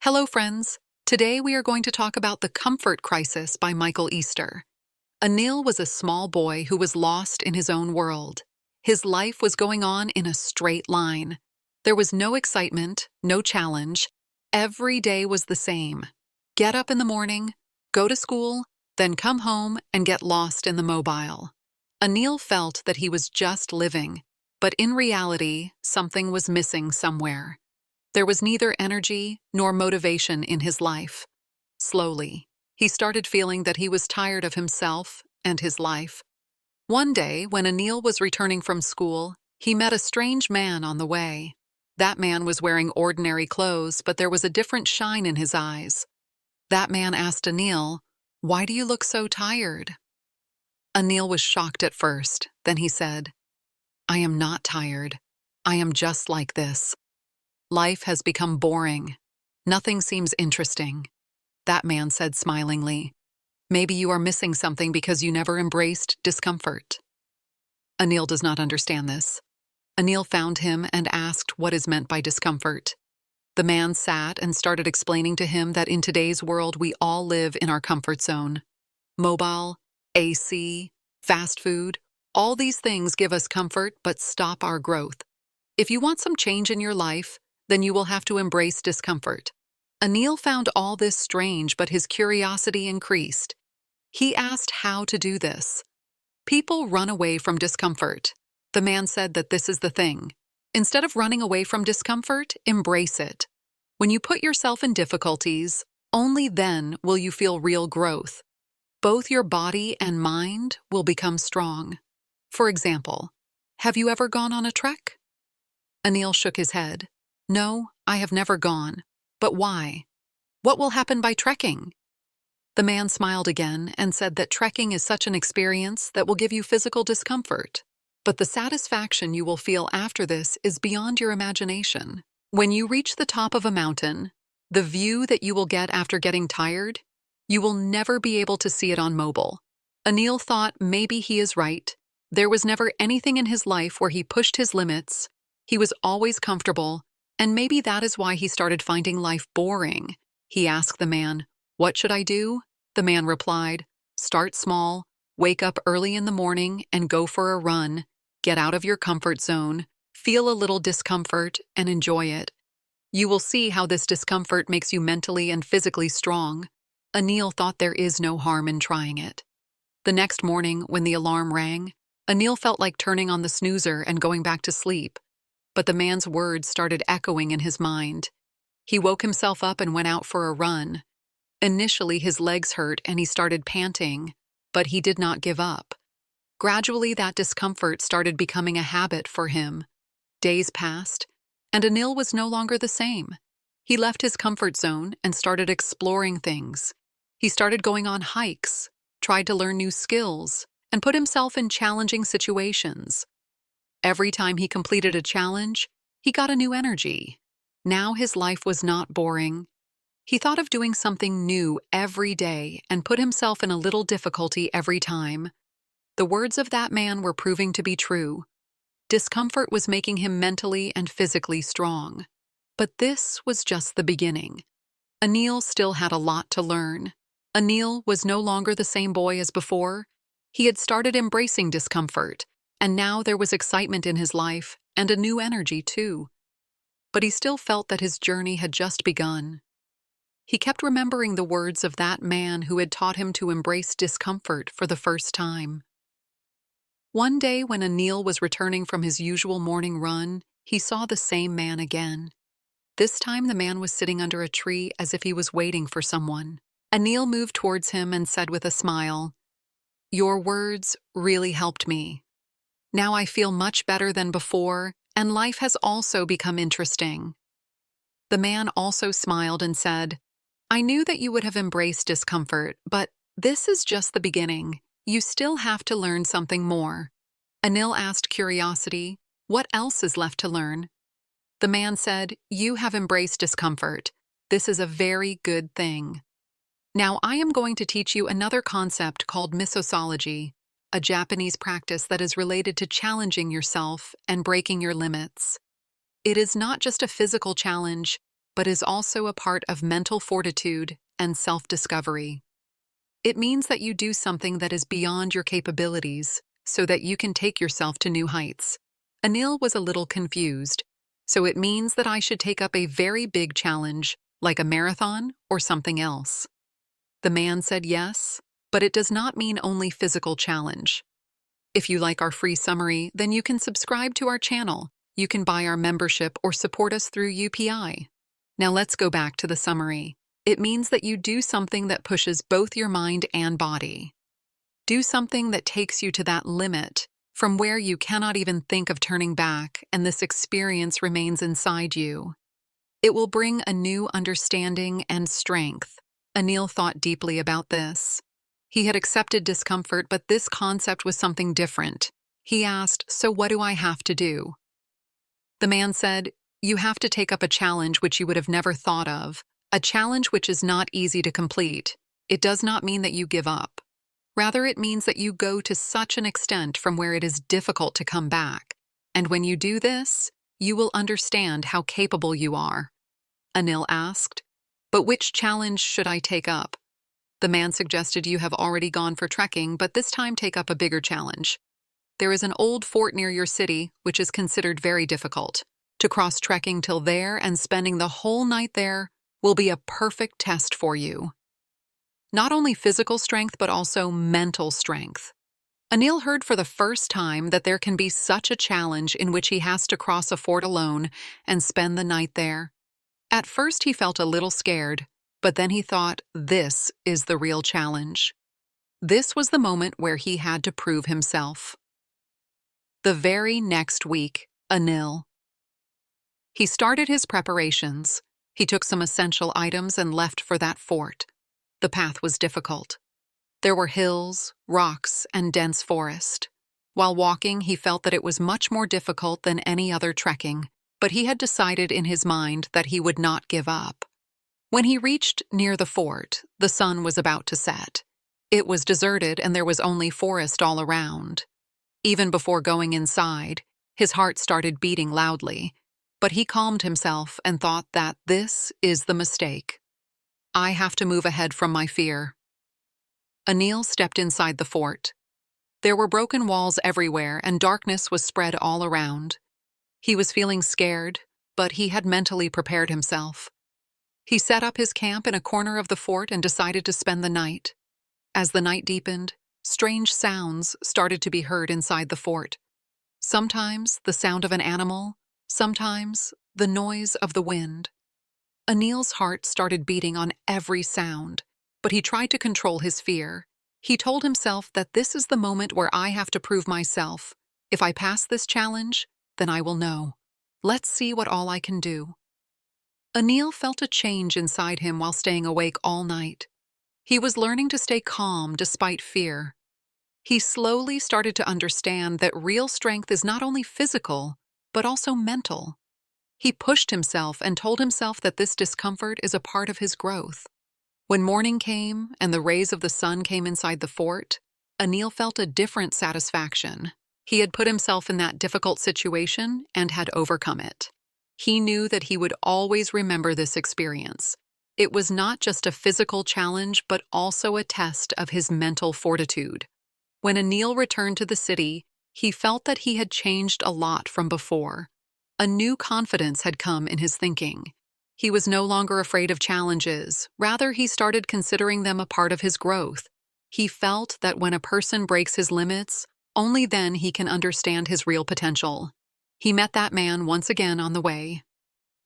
Hello, friends. Today we are going to talk about The Comfort Crisis by Michael Easter. Anil was a small boy who was lost in his own world. His life was going on in a straight line. There was no excitement, no challenge. Every day was the same. Get up in the morning, go to school, then come home and get lost in the mobile. Anil felt that he was just living, but in reality, something was missing somewhere. There was neither energy nor motivation in his life. Slowly, he started feeling that he was tired of himself and his life. One day, when Anil was returning from school, he met a strange man on the way. That man was wearing ordinary clothes, but there was a different shine in his eyes. That man asked Anil, "Why do you look so tired?" Anil was shocked at first. Then he said, "I am not tired. I am just like this. Life has become boring. Nothing seems interesting." That man said smilingly, "Maybe you are missing something because you never embraced discomfort." Anil does not understand this. Anil found him and asked what is meant by discomfort. The man sat and started explaining to him that in today's world we all live in our comfort zone. Mobile, AC, fast food, all these things give us comfort but stop our growth. If you want some change in your life, then you will have to embrace discomfort. Anil found all this strange, but his curiosity increased. He asked how to do this. People run away from discomfort. The man said that this is the thing. Instead of running away from discomfort, embrace it. When you put yourself in difficulties, only then will you feel real growth. Both your body and mind will become strong. For example, have you ever gone on a trek? Anil shook his head. "No, I have never gone. But why? What will happen by trekking?" The man smiled again and said that trekking is such an experience that will give you physical discomfort. But the satisfaction you will feel after this is beyond your imagination. When you reach the top of a mountain, the view that you will get after getting tired, you will never be able to see it on mobile. Anil thought maybe he is right. There was never anything in his life where he pushed his limits. He was always comfortable. And maybe that is why he started finding life boring. He asked the man, "What should I do?" The man replied, "Start small, wake up early in the morning and go for a run. Get out of your comfort zone, feel a little discomfort, and enjoy it. You will see how this discomfort makes you mentally and physically strong." Anil thought there is no harm in trying it. The next morning, when the alarm rang, Anil felt like turning on the snoozer and going back to sleep. But the man's words started echoing in his mind. He woke himself up and went out for a run. Initially, his legs hurt and he started panting, but he did not give up. Gradually, that discomfort started becoming a habit for him. Days passed, and Anil was no longer the same. He left his comfort zone and started exploring things. He started going on hikes, tried to learn new skills, and put himself in challenging situations. Every time he completed a challenge, he got a new energy. Now his life was not boring. He thought of doing something new every day and put himself in a little difficulty every time. The words of that man were proving to be true. Discomfort was making him mentally and physically strong. But this was just the beginning. Anil still had a lot to learn. Anil was no longer the same boy as before. He had started embracing discomfort. And now there was excitement in his life, and a new energy too. But he still felt that his journey had just begun. He kept remembering the words of that man who had taught him to embrace discomfort for the first time. One day when Anil was returning from his usual morning run, he saw the same man again. This time the man was sitting under a tree as if he was waiting for someone. Anil moved towards him and said with a smile, "Your words really helped me. Now I feel much better than before, and life has also become interesting." The man also smiled and said, "I knew that you would have embraced discomfort, but this is just the beginning. You still have to learn something more." Anil asked curiosity, "What else is left to learn?" The man said, "You have embraced discomfort. This is a very good thing. Now I am going to teach you another concept called Misogi, a Japanese practice that is related to challenging yourself and breaking your limits. It is not just a physical challenge, but is also a part of mental fortitude and self-discovery. It means that you do something that is beyond your capabilities so that you can take yourself to new heights. Anil was a little confused. So it means that I should take up a very big challenge, like a marathon or something else. The man said yes, but it does not mean only physical challenge. If you like our free summary, then you can subscribe to our channel. You can buy our membership or support us through UPI. Now let's go back to the summary. It means that you do something that pushes both your mind and body. Do something that takes you to that limit, from where you cannot even think of turning back, and this experience remains inside you. It will bring a new understanding and strength. Anil thought deeply about this. He had accepted discomfort, but this concept was something different. He asked, "So what do I have to do?" The man said, "You have to take up a challenge which you would have never thought of, a challenge which is not easy to complete. It does not mean that you give up. Rather, it means that you go to such an extent from where it is difficult to come back. And when you do this, you will understand how capable you are." Anil asked, "But which challenge should I take up?" The man suggested, "You have already gone for trekking, but this time take up a bigger challenge. There is an old fort near your city, which is considered very difficult. To cross trekking till there and spending the whole night there will be a perfect test for you. Not only physical strength, but also mental strength." Anil heard for the first time that there can be such a challenge in which he has to cross a fort alone and spend the night there. At first he felt a little scared, but then he thought, this is the real challenge. This was the moment where he had to prove himself. The very next week, Anil. He started his preparations. He took some essential items and left for that fort. The path was difficult. There were hills, rocks, and dense forest. While walking, he felt that it was much more difficult than any other trekking, but he had decided in his mind that he would not give up. When he reached near the fort, the sun was about to set. It was deserted and there was only forest all around. Even before going inside, his heart started beating loudly, but he calmed himself and thought that this is the mistake. I have to move ahead from my fear. Anil stepped inside the fort. There were broken walls everywhere and darkness was spread all around. He was feeling scared, but he had mentally prepared himself. He set up his camp in a corner of the fort and decided to spend the night. As the night deepened, strange sounds started to be heard inside the fort. Sometimes the sound of an animal, sometimes the noise of the wind. Anil's heart started beating on every sound, but he tried to control his fear. He told himself that this is the moment where I have to prove myself. If I pass this challenge, then I will know. Let's see what all I can do. Anil felt a change inside him while staying awake all night. He was learning to stay calm despite fear. He slowly started to understand that real strength is not only physical, but also mental. He pushed himself and told himself that this discomfort is a part of his growth. When morning came and the rays of the sun came inside the fort, Anil felt a different satisfaction. He had put himself in that difficult situation and had overcome it. He knew that he would always remember this experience. It was not just a physical challenge, but also a test of his mental fortitude. When Anil returned to the city, he felt that he had changed a lot from before. A new confidence had come in his thinking. He was no longer afraid of challenges. Rather, he started considering them a part of his growth. He felt that when a person breaks his limits, only then he can understand his real potential. He met that man once again on the way.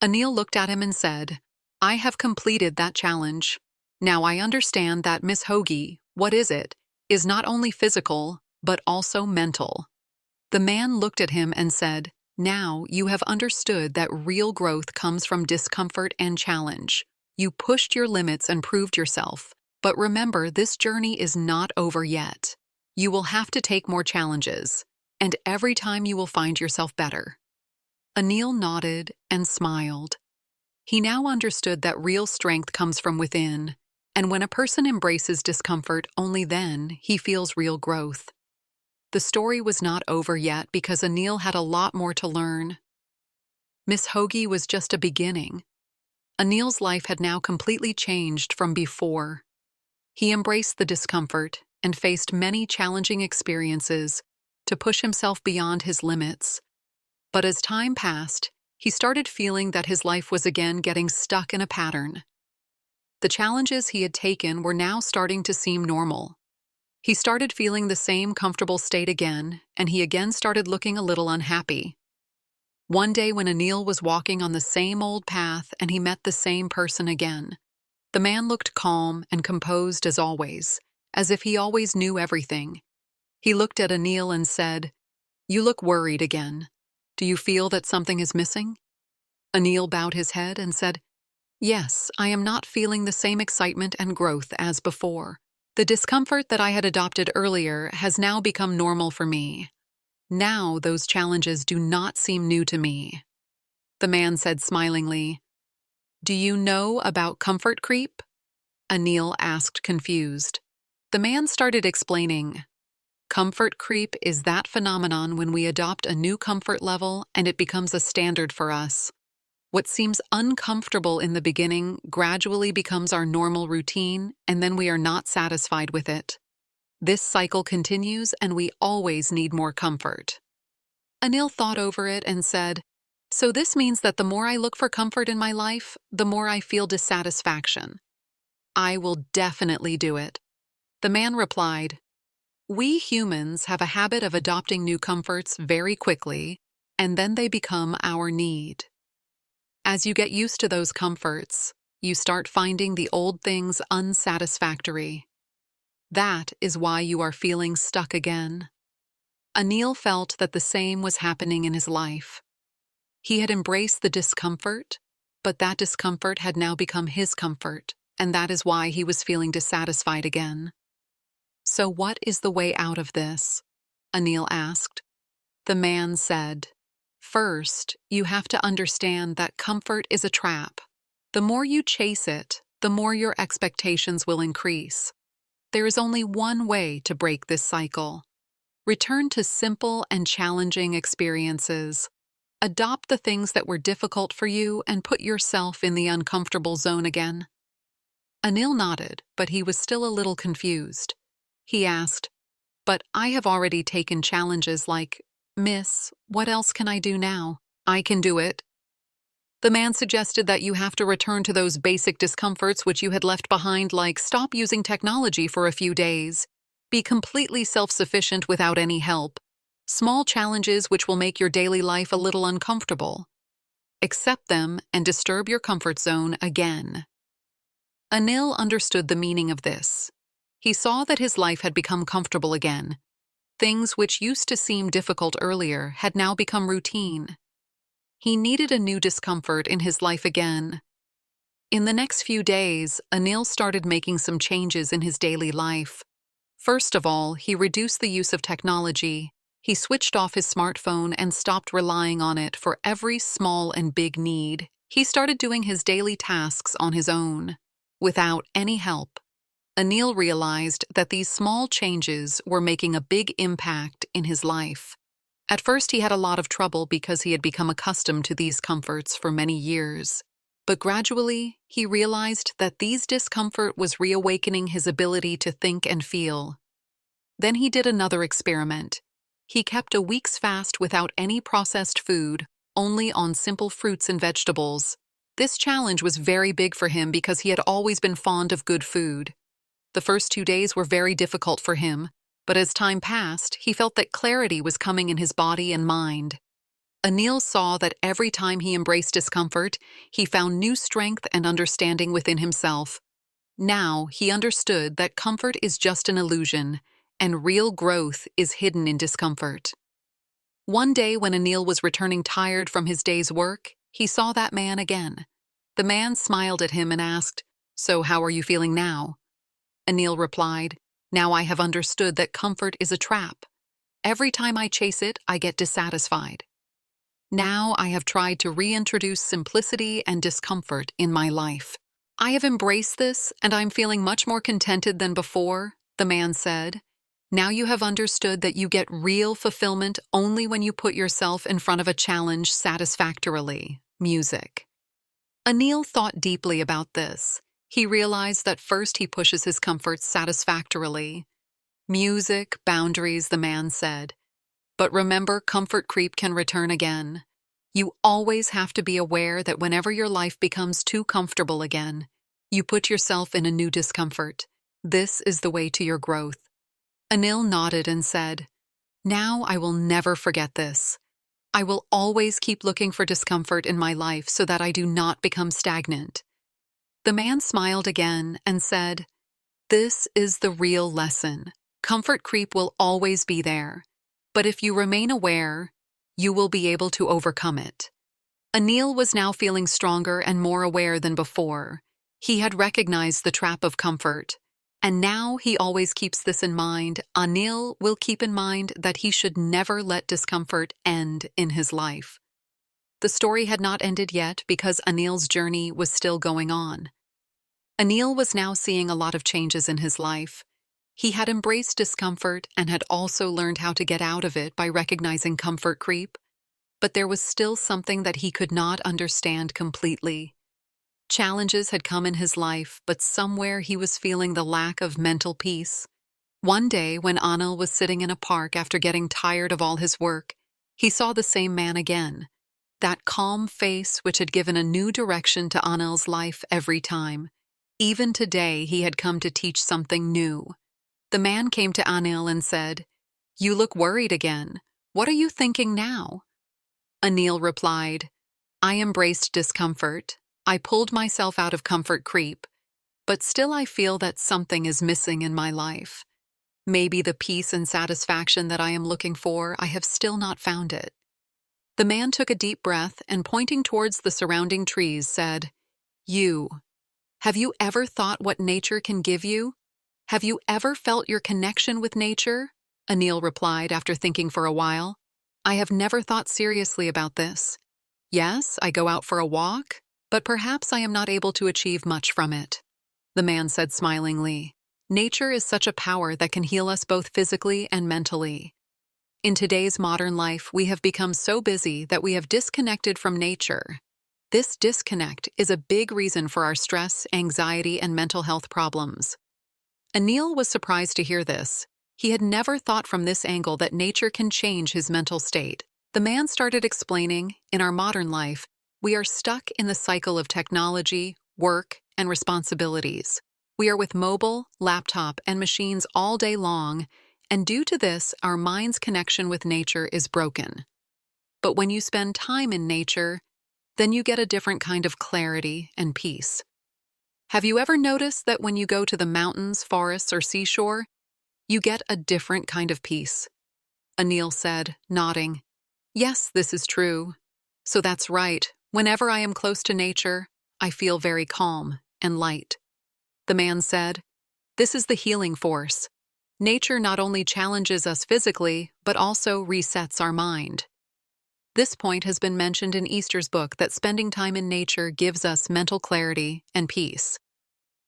Anil looked at him and said, "I have completed that challenge. Now I understand that Misogi, what is not only physical, but also mental." The man looked at him and said, "Now you have understood that real growth comes from discomfort and challenge. You pushed your limits and proved yourself. But remember, this journey is not over yet. You will have to take more challenges, and every time you will find yourself better." Anil nodded and smiled. He now understood that real strength comes from within, and when a person embraces discomfort, only then he feels real growth. The story was not over yet because Anil had a lot more to learn. Misogi was just a beginning. Anil's life had now completely changed from before. He embraced the discomfort and faced many challenging experiences to push himself beyond his limits. But as time passed, he started feeling that his life was again getting stuck in a pattern. The challenges he had taken were now starting to seem normal. He started feeling the same comfortable state again, and he again started looking a little unhappy. One day when Anil was walking on the same old path and he met the same person again, the man looked calm and composed as always, as if he always knew everything. He looked at Anil and said, "You look worried again. Do you feel that something is missing?" Anil bowed his head and said, "Yes, I am not feeling the same excitement and growth as before. The discomfort that I had adopted earlier has now become normal for me. Now those challenges do not seem new to me." The man said smilingly, "Do you know about comfort creep?" Anil asked, confused. The man started explaining. Comfort creep is that phenomenon when we adopt a new comfort level and it becomes a standard for us. What seems uncomfortable in the beginning gradually becomes our normal routine, and then we are not satisfied with it. This cycle continues, and we always need more comfort. Anil thought over it and said, "So this means that the more I look for comfort in my life, the more I feel dissatisfaction. I will definitely do it." The man replied, "We humans have a habit of adopting new comforts very quickly, and then they become our need. As you get used to those comforts, you start finding the old things unsatisfactory. That is why you are feeling stuck again." Anil felt that the same was happening in his life. He had embraced the discomfort, but that discomfort had now become his comfort, and that is why he was feeling dissatisfied again. "So what is the way out of this?" Anil asked. The man said, "First, you have to understand that comfort is a trap. The more you chase it, the more your expectations will increase. There is only one way to break this cycle. Return to simple and challenging experiences. Adopt the things that were difficult for you and put yourself in the uncomfortable zone again." Anil nodded, but he was still a little confused. He asked, "But I have already taken challenges like, 'Miss, what else can I do now?' I can do it." The man suggested that you have to return to those basic discomforts which you had left behind, like stop using technology for a few days, be completely self-sufficient without any help, small challenges which will make your daily life a little uncomfortable. Accept them and disturb your comfort zone again. Anil understood the meaning of this. He saw that his life had become comfortable again. Things which used to seem difficult earlier had now become routine. He needed a new discomfort in his life again. In the next few days, Anil started making some changes in his daily life. First of all, he reduced the use of technology. He switched off his smartphone and stopped relying on it for every small and big need. He started doing his daily tasks on his own, without any help. Anil realized that these small changes were making a big impact in his life. At first, he had a lot of trouble because he had become accustomed to these comforts for many years. But gradually, he realized that these discomfort was reawakening his ability to think and feel. Then he did another experiment. He kept a week's fast without any processed food, only on simple fruits and vegetables. This challenge was very big for him because he had always been fond of good food. The first 2 days were very difficult for him, but as time passed, he felt that clarity was coming in his body and mind. Anil saw that every time he embraced discomfort, he found new strength and understanding within himself. Now he understood that comfort is just an illusion, and real growth is hidden in discomfort. One day when Anil was returning tired from his day's work, he saw that man again. The man smiled at him and asked, "So how are you feeling now?" Anil replied, "Now I have understood that comfort is a trap. Every time I chase it, I get dissatisfied. Now I have tried to reintroduce simplicity and discomfort in my life. I have embraced this, and I'm feeling much more contented than before," the man said. "Now you have understood that you get real fulfillment only when you put yourself in front of a challenge satisfactorily." Music. Anil thought deeply about this. He realized that first he pushes his comforts satisfactorily. Music, boundaries, the man said. But remember, comfort creep can return again. You always have to be aware that whenever your life becomes too comfortable again, you put yourself in a new discomfort. This is the way to your growth. Anil nodded and said, "Now I will never forget this. I will always keep looking for discomfort in my life so that I do not become stagnant." The man smiled again and said, "This is the real lesson. Comfort creep will always be there. But if you remain aware, you will be able to overcome it." Anil was now feeling stronger and more aware than before. He had recognized the trap of comfort. And now he always keeps this in mind. Anil will keep in mind that he should never let discomfort end in his life. The story had not ended yet because Anil's journey was still going on. Anil was now seeing a lot of changes in his life. He had embraced discomfort and had also learned how to get out of it by recognizing comfort creep. But there was still something that he could not understand completely. Challenges had come in his life, but somewhere he was feeling the lack of mental peace. One day, when Anil was sitting in a park after getting tired of all his work, he saw the same man again. That calm face which had given a new direction to Anil's life every time. Even today, he had come to teach something new. The man came to Anil and said, "You look worried again. What are you thinking now?" Anil replied, "I embraced discomfort. I pulled myself out of comfort creep, but still I feel that something is missing in my life. Maybe the peace and satisfaction that I am looking for, I have still not found it." The man took a deep breath and pointing towards the surrounding trees said, Have you ever thought what nature can give you? Have you ever felt your connection with nature?" Anil replied after thinking for a while. "I have never thought seriously about this. Yes, I go out for a walk, but perhaps I am not able to achieve much from it." The man said smilingly, "Nature is such a power that can heal us both physically and mentally. In today's modern life, we have become so busy that we have disconnected from nature. This disconnect is a big reason for our stress, anxiety, and mental health problems." Anil was surprised to hear this. He had never thought from this angle that nature can change his mental state. The man started explaining, in our modern life, we are stuck in the cycle of technology, work, and responsibilities. We are with mobile, laptop, and machines all day long, and due to this, our mind's connection with nature is broken. But when you spend time in nature, then you get a different kind of clarity and peace. Have you ever noticed that when you go to the mountains, forests, or seashore, you get a different kind of peace? Anil said, nodding. "Yes, this is true. So that's right. Whenever I am close to nature, I feel very calm and light." The man said, "This is the healing force. Nature not only challenges us physically, but also resets our mind." This point has been mentioned in Easter's book that spending time in nature gives us mental clarity and peace.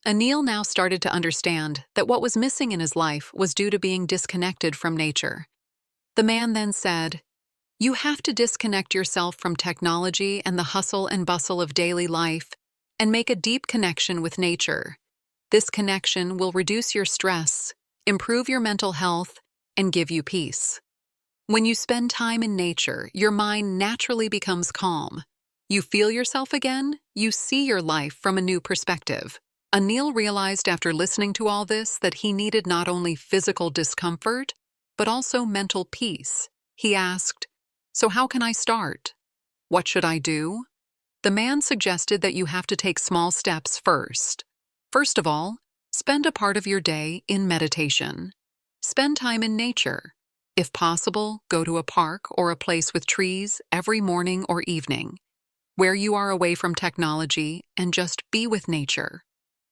Anil now started to understand that what was missing in his life was due to being disconnected from nature. The man then said, "You have to disconnect yourself from technology and the hustle and bustle of daily life and make a deep connection with nature. This connection will reduce your stress, improve your mental health, and give you peace. When you spend time in nature, your mind naturally becomes calm. You feel yourself again, you see your life from a new perspective." Anil realized after listening to all this that he needed not only physical discomfort, but also mental peace. He asked, "So how can I start? What should I do?" The man suggested that you have to take small steps first. First of all, spend a part of your day in meditation. Spend time in nature. If possible, go to a park or a place with trees every morning or evening, where you are away from technology and just be with nature.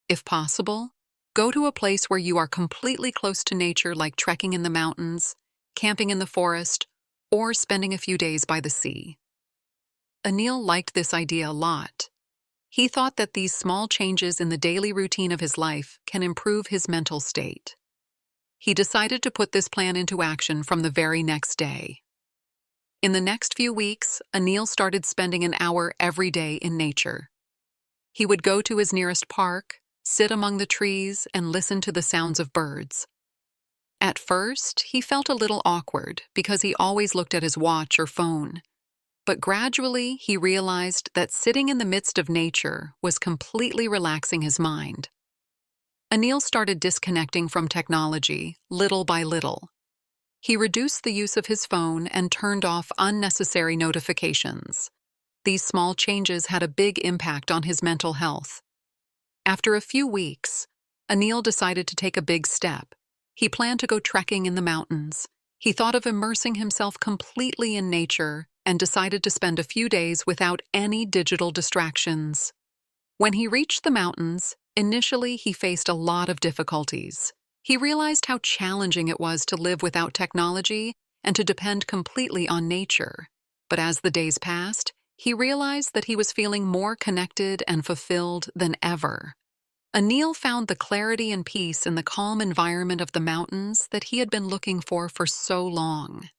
If possible, go to a place where you are completely close to nature, like trekking in the mountains, camping in the forest, or spending a few days by the sea. Anil liked this idea a lot. He thought that these small changes in the daily routine of his life can improve his mental state. He decided to put this plan into action from the very next day. In the next few weeks, Anil started spending an hour every day in nature. He would go to his nearest park, sit among the trees, and listen to the sounds of birds. At first, he felt a little awkward because he always looked at his watch or phone. But gradually, he realized that sitting in the midst of nature was completely relaxing his mind. Anil started disconnecting from technology, little by little. He reduced the use of his phone and turned off unnecessary notifications. These small changes had a big impact on his mental health. After a few weeks, Anil decided to take a big step. He planned to go trekking in the mountains. He thought of immersing himself completely in nature and decided to spend a few days without any digital distractions. When he reached the mountains, initially he faced a lot of difficulties. He realized how challenging it was to live without technology and to depend completely on nature. But as the days passed, he realized that he was feeling more connected and fulfilled than ever. Anil found the clarity and peace in the calm environment of the mountains that he had been looking for so long.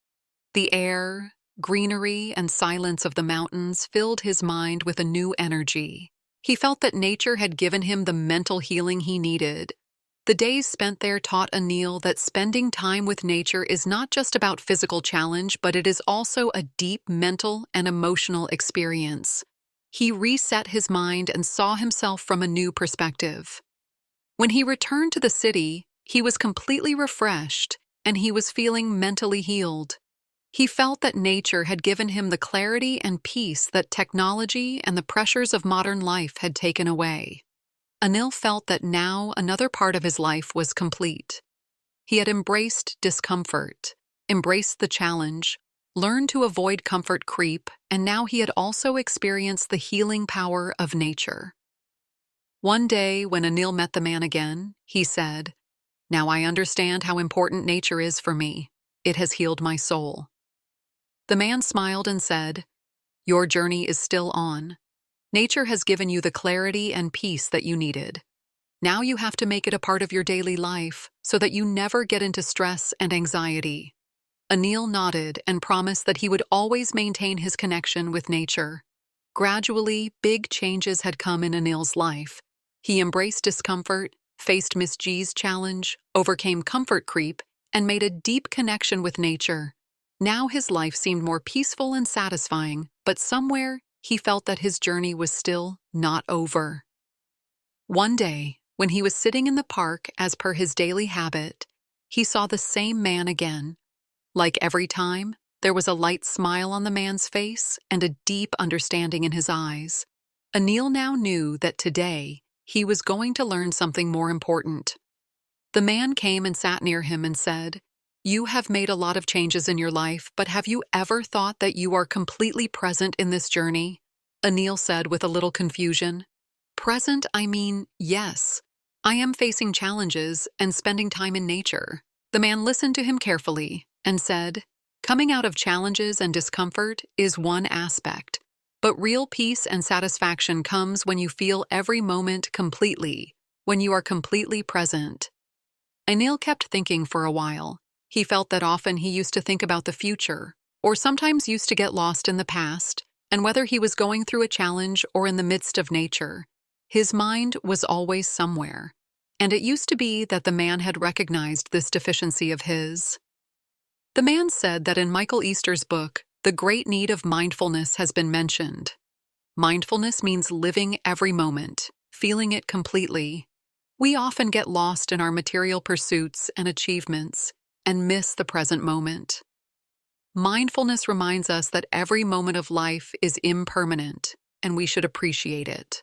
The air, greenery, and silence of the mountains filled his mind with a new energy. He felt that nature had given him the mental healing he needed. The days spent there taught Anil that spending time with nature is not just about physical challenge, but it is also a deep mental and emotional experience. He reset his mind and saw himself from a new perspective. When he returned to the city, he was completely refreshed and he was feeling mentally healed. He felt that nature had given him the clarity and peace that technology and the pressures of modern life had taken away. Anil felt that now another part of his life was complete. He had embraced discomfort, embraced the challenge, learned to avoid comfort creep, and now he had also experienced the healing power of nature. One day, when Anil met the man again, he said, "Now I understand how important nature is for me. It has healed my soul." The man smiled and said, "Your journey is still on. Nature has given you the clarity and peace that you needed. Now you have to make it a part of your daily life so that you never get into stress and anxiety." Anil nodded and promised that he would always maintain his connection with nature. Gradually, big changes had come in Anil's life. He embraced discomfort, faced Misogi's challenge, overcame comfort creep, and made a deep connection with nature. Now his life seemed more peaceful and satisfying, but somewhere he felt that his journey was still not over. One day, when he was sitting in the park as per his daily habit, he saw the same man again. Like every time, there was a light smile on the man's face and a deep understanding in his eyes. Anil now knew that today he was going to learn something more important. The man came and sat near him and said, "You have made a lot of changes in your life, but have you ever thought that you are completely present in this journey?" Anil said with a little confusion. "Present, I mean, yes. I am facing challenges and spending time in nature." The man listened to him carefully and said, "Coming out of challenges and discomfort is one aspect, but real peace and satisfaction comes when you feel every moment completely, when you are completely present." Anil kept thinking for a while. He felt that often he used to think about the future, or sometimes used to get lost in the past, and whether he was going through a challenge or in the midst of nature, his mind was always somewhere. And it used to be that the man had recognized this deficiency of his. The man said that in Michael Easter's book, the great need of mindfulness has been mentioned. Mindfulness means living every moment, feeling it completely. We often get lost in our material pursuits and achievements and miss the present moment. Mindfulness reminds us that every moment of life is impermanent and we should appreciate it.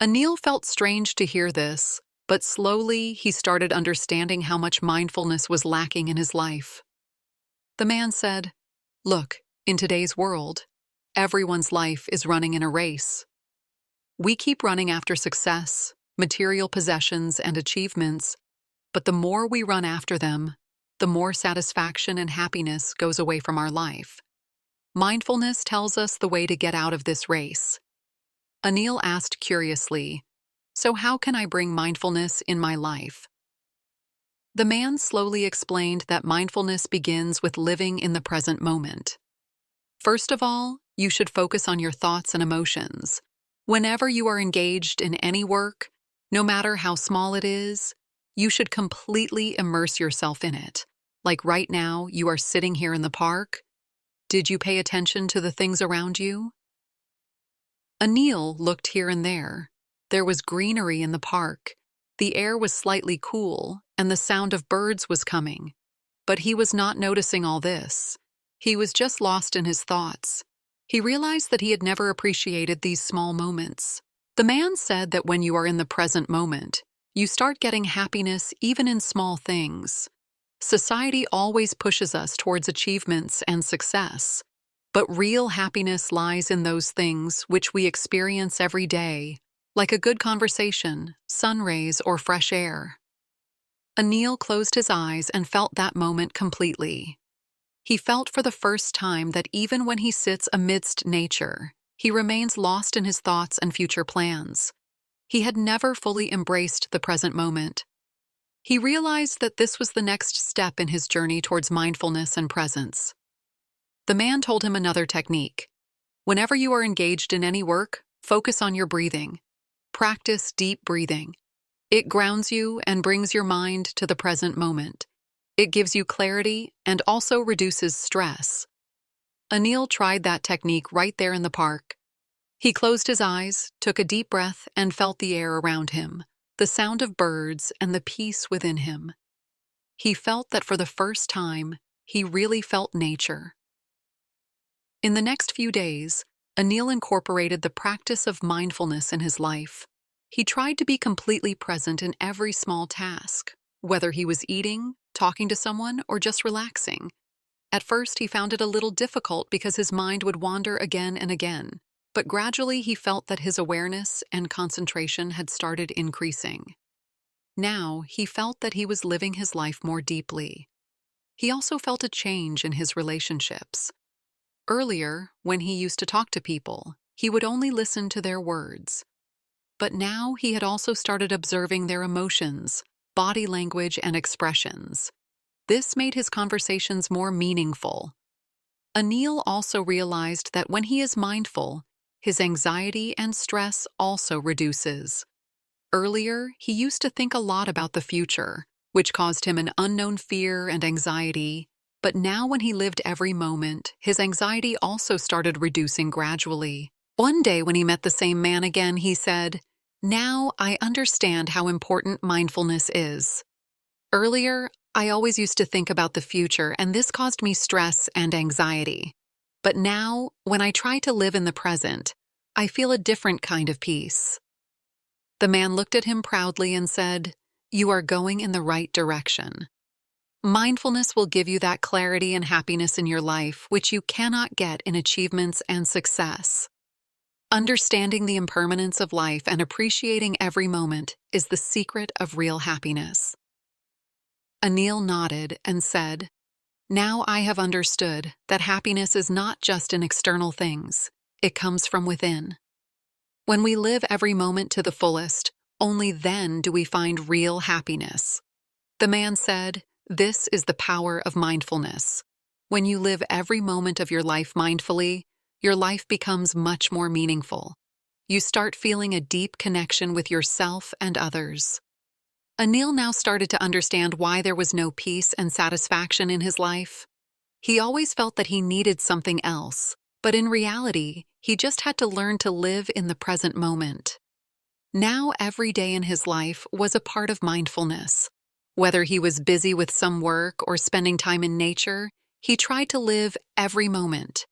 Anil felt strange to hear this, but slowly he started understanding how much mindfulness was lacking in his life. The man said, "Look, in today's world, everyone's life is running in a race. We keep running after success, material possessions, and achievements, but the more we run after them, the more satisfaction and happiness goes away from our life. Mindfulness tells us the way to get out of this race." Anil asked curiously, "So how can I bring mindfulness in my life?" The man slowly explained that mindfulness begins with living in the present moment. First of all, you should focus on your thoughts and emotions. Whenever you are engaged in any work, no matter how small it is, you should completely immerse yourself in it. Like right now, you are sitting here in the park. Did you pay attention to the things around you? Anil looked here and there. There was greenery in the park. The air was slightly cool, and the sound of birds was coming. But he was not noticing all this. He was just lost in his thoughts. He realized that he had never appreciated these small moments. The man said that when you are in the present moment, you start getting happiness even in small things. Society always pushes us towards achievements and success, but real happiness lies in those things which we experience every day, like a good conversation, sun rays, or fresh air. Anil closed his eyes and felt that moment completely. He felt for the first time that even when he sits amidst nature, he remains lost in his thoughts and future plans. He had never fully embraced the present moment. He realized that this was the next step in his journey towards mindfulness and presence. The man told him another technique. Whenever you are engaged in any work, focus on your breathing. Practice deep breathing. It grounds you and brings your mind to the present moment. It gives you clarity and also reduces stress. Anil tried that technique right there in the park. He closed his eyes, took a deep breath, and felt the air around him, the sound of birds, and the peace within him. He felt that for the first time, he really felt nature. In the next few days, Anil incorporated the practice of mindfulness in his life. He tried to be completely present in every small task, whether he was eating, talking to someone, or just relaxing. At first, he found it a little difficult because his mind would wander again and again, but gradually he felt that his awareness and concentration had started increasing. Now, he felt that he was living his life more deeply. He also felt a change in his relationships. Earlier, when he used to talk to people, he would only listen to their words. But now he had also started observing their emotions, body language, and expressions. This made his conversations more meaningful. Anil also realized that when he is mindful, his anxiety and stress also reduces. Earlier, he used to think a lot about the future, which caused him an unknown fear and anxiety. But now when he lived every moment, his anxiety also started reducing gradually. One day when he met the same man again, he said, "Now I understand how important mindfulness is. Earlier, I always used to think about the future, and this caused me stress and anxiety. But now, when I try to live in the present, I feel a different kind of peace." The man looked at him proudly and said, "You are going in the right direction. Mindfulness will give you that clarity and happiness in your life which you cannot get in achievements and success. Understanding the impermanence of life and appreciating every moment is the secret of real happiness." Anil nodded and said, "Now I have understood that happiness is not just in external things, it comes from within. When we live every moment to the fullest, only then do we find real happiness." The man said, "This is the power of mindfulness. When you live every moment of your life mindfully, your life becomes much more meaningful. You start feeling a deep connection with yourself and others." Anil now started to understand why there was no peace and satisfaction in his life. He always felt that he needed something else, but in reality, he just had to learn to live in the present moment. Now every day in his life was a part of mindfulness. Whether he was busy with some work or spending time in nature, he tried to live every moment.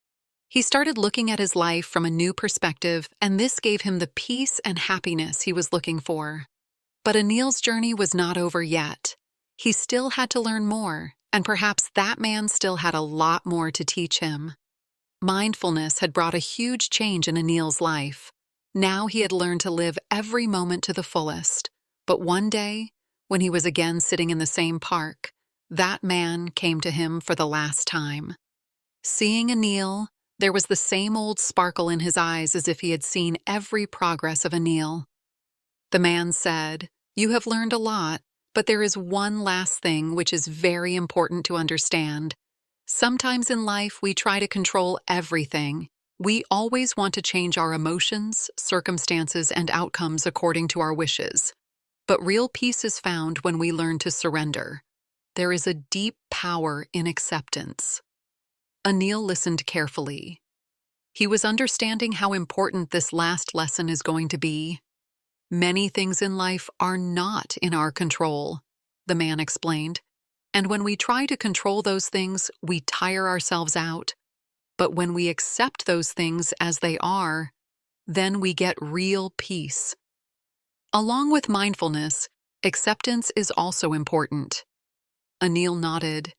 He started looking at his life from a new perspective, and this gave him the peace and happiness he was looking for. But Anil's journey was not over yet. He still had to learn more, and perhaps that man still had a lot more to teach him. Mindfulness had brought a huge change in Anil's life. Now he had learned to live every moment to the fullest. But one day, when he was again sitting in the same park, that man came to him for the last time. Seeing Anil, there was the same old sparkle in his eyes as if he had seen every progress of Anil. The man said, "You have learned a lot, but there is one last thing which is very important to understand. Sometimes in life we try to control everything. We always want to change our emotions, circumstances, and outcomes according to our wishes. But real peace is found when we learn to surrender. There is a deep power in acceptance. Anil listened carefully. He was understanding how important this last lesson is going to be. Many things in life are not in our control, the man explained. And when we try to control those things, we tire ourselves out. But when we accept those things as they are, then we get real peace. Along with mindfulness, acceptance is also important. Anil nodded.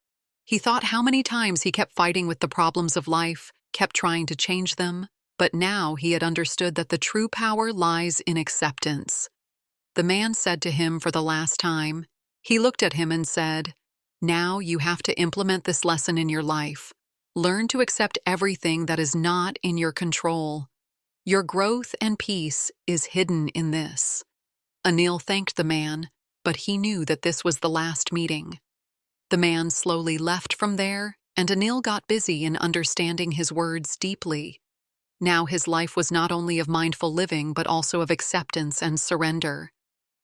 He thought how many times he kept fighting with the problems of life, kept trying to change them, but now he had understood that the true power lies in acceptance. The man said to him for the last time, he looked at him and said, "Now you have to implement this lesson in your life. Learn to accept everything that is not in your control. Your growth and peace is hidden in this." Anil thanked the man, but he knew that this was the last meeting. The man slowly left from there, and Anil got busy in understanding his words deeply. Now his life was not only of mindful living, but also of acceptance and surrender.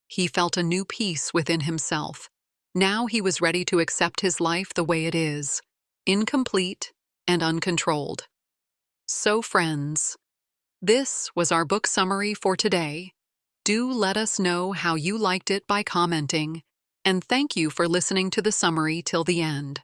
He felt a new peace within himself. Now he was ready to accept his life the way it is, incomplete and uncontrolled. So, friends, this was our book summary for today. Do let us know how you liked it by commenting, and thank you for listening to the summary till the end.